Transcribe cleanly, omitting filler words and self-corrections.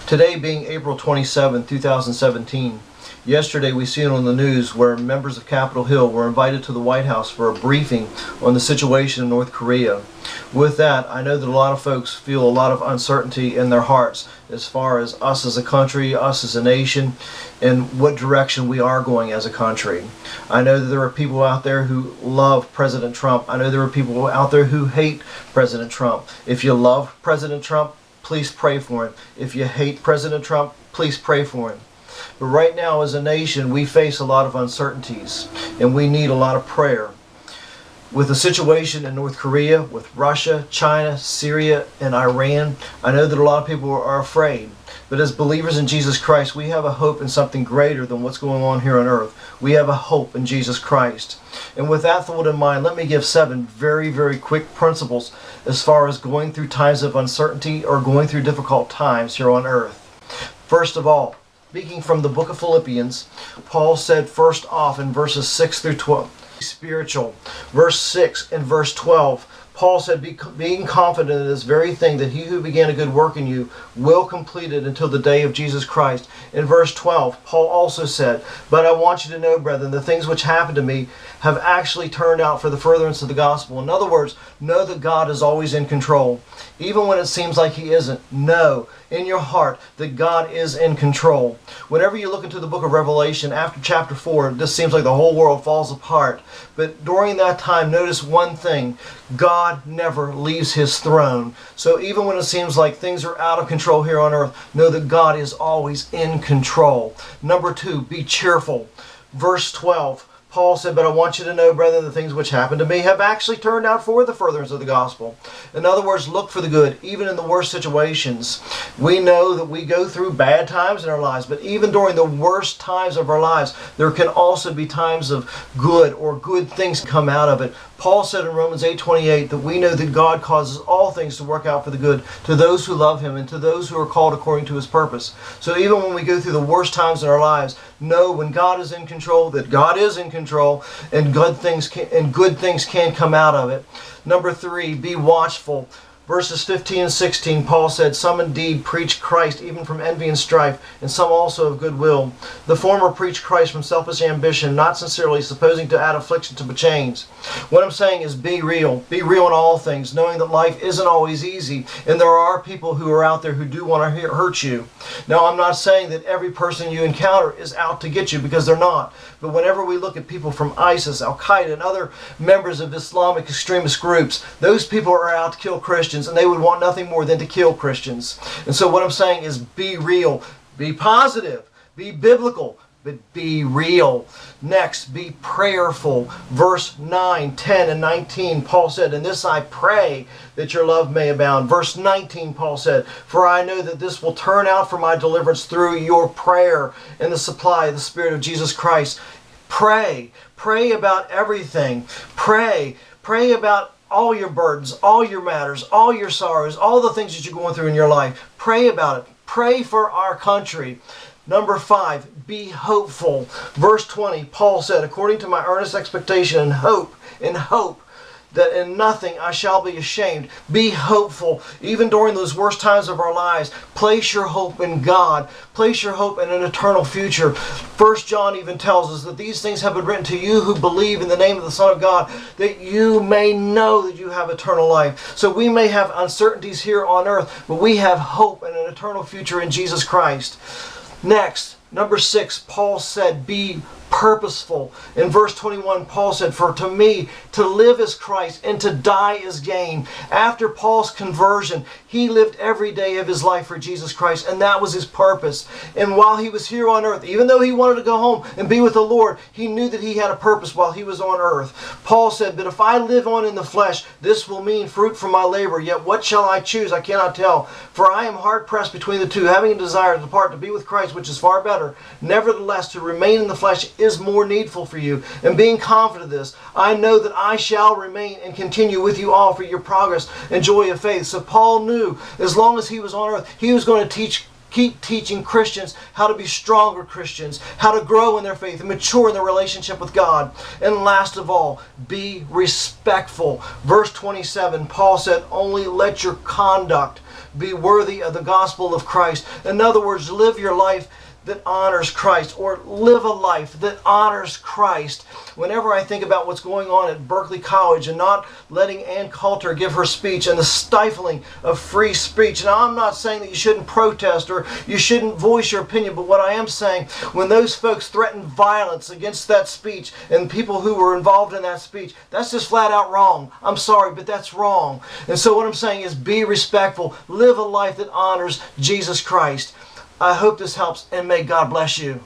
Today being April 27, 2017, yesterday we seen on the news where members of Capitol Hill were invited to the White House for a briefing on the situation in North Korea. With that, I know that a lot of folks feel a lot of uncertainty in their hearts as far as us as a country, us as a nation, and what direction we are going as a country. I know that there are people out there who love President Trump. I know there are people out there who hate President Trump. If you love President Trump, please pray for him. If you hate President Trump, please pray for him. But right now as a nation, we face a lot of uncertainties and we need a lot of prayer. With the situation in North Korea, with Russia, China, Syria, and Iran, I know that a lot of people are afraid. But as believers in Jesus Christ, we have a hope in something greater than what's going on here on earth. We have a hope in Jesus Christ. And with that thought in mind, let me give 7 very, very quick principles as far as going through times of uncertainty or going through difficult times here on earth. First of all, speaking from the book of Philippians, Paul said first off in verses 6 through 12, spiritual. Verse 6 and verse 12, Paul said, being confident in this very thing, that he who began a good work in you will complete it until the day of Jesus Christ. In verse 12, Paul also said, but I want you to know, brethren, the things which happened to me have actually turned out for the furtherance of the gospel. In other words, know that God is always in control. Even when it seems like he isn't, know in your heart that God is in control. Whenever you look into the book of Revelation, after chapter 4, this seems like the whole world falls apart. But during that time, notice one thing: God never leaves his throne. So even when it seems like things are out of control here on earth, know that God is always in control. Number 2, be cheerful. Verse 12, Paul said, but I want you to know, brethren, the things which happened to me have actually turned out for the furtherance of the gospel. In other words, look for the good, even in the worst situations. We know that we go through bad times in our lives, but even during the worst times of our lives, there can also be times of good, or good things come out of it. Paul said in Romans 8:28 that we know that God causes all things to work out for the good to those who love him and to those who are called according to his purpose. So even when we go through the worst times in our lives, know when God is in control, that God is in control, and good things can come out of it. Number 3, be watchful. Verses 15 and 16, Paul said, some indeed preach Christ even from envy and strife, and some also of goodwill. The former preach Christ from selfish ambition, not sincerely, supposing to add affliction to the chains. What I'm saying is be real. Be real in all things, knowing that life isn't always easy, and there are people who are out there who do want to hurt you. Now, I'm not saying that every person you encounter is out to get you, because they're not. But whenever we look at people from ISIS, Al-Qaeda, and other members of Islamic extremist groups, those people are out to kill Christians, and they would want nothing more than to kill Christians. And so what I'm saying is be real, be positive, be biblical, but be real. Next, be prayerful. Verse 9, 10, and 19, Paul said, and this I pray, that your love may abound. Verse 19, Paul said, for I know that this will turn out for my deliverance through your prayer and the supply of the Spirit of Jesus Christ. Pray. Pray about everything. Pray. Pray about all your burdens, all your matters, all your sorrows, all the things that you're going through in your life. Pray about it. Pray for our country. Number 5, be hopeful. Verse 20, Paul said, according to my earnest expectation and hope, that in nothing I shall be ashamed. Be hopeful. Even during those worst times of our lives, place your hope in God. Place your hope in an eternal future. 1 John even tells us that these things have been written to you who believe in the name of the Son of God, that you may know that you have eternal life. So we may have uncertainties here on earth, but we have hope in an eternal future in Jesus Christ. Next, number 6, Paul said, be purposeful. In verse 21, Paul said, for to me, to live is Christ, and to die is gain. After Paul's conversion, he lived every day of his life for Jesus Christ, and that was his purpose. And while he was here on earth, even though he wanted to go home and be with the Lord, he knew that he had a purpose while he was on earth. Paul said, but if I live on in the flesh, this will mean fruit from my labor. Yet what shall I choose? I cannot tell. For I am hard pressed between the two, having a desire to depart to be with Christ, which is far better. Nevertheless, to remain in the flesh is more needful for you. And being confident of this, I know that I shall remain and continue with you all for your progress and joy of faith. So Paul knew as long as he was on earth, he was going to teach Keep teaching Christians how to be stronger Christians, how to grow in their faith and mature in their relationship with God. And last of all, be respectful. Verse 27, Paul said, only let your conduct be worthy of the gospel of Christ. In other words, live your life that honors Christ, or live a life that honors Christ. Whenever I think about what's going on at Berkeley College and not letting Ann Coulter give her speech and the stifling of free speech. Now, I'm not saying that you shouldn't protest or you shouldn't voice your opinion, but what I am saying, when those folks threaten violence against that speech and people who were involved in that speech, that's just flat out wrong. I'm sorry, but that's wrong. And so what I'm saying is be respectful. Live a life that honors Jesus Christ. I hope this helps, and may God bless you.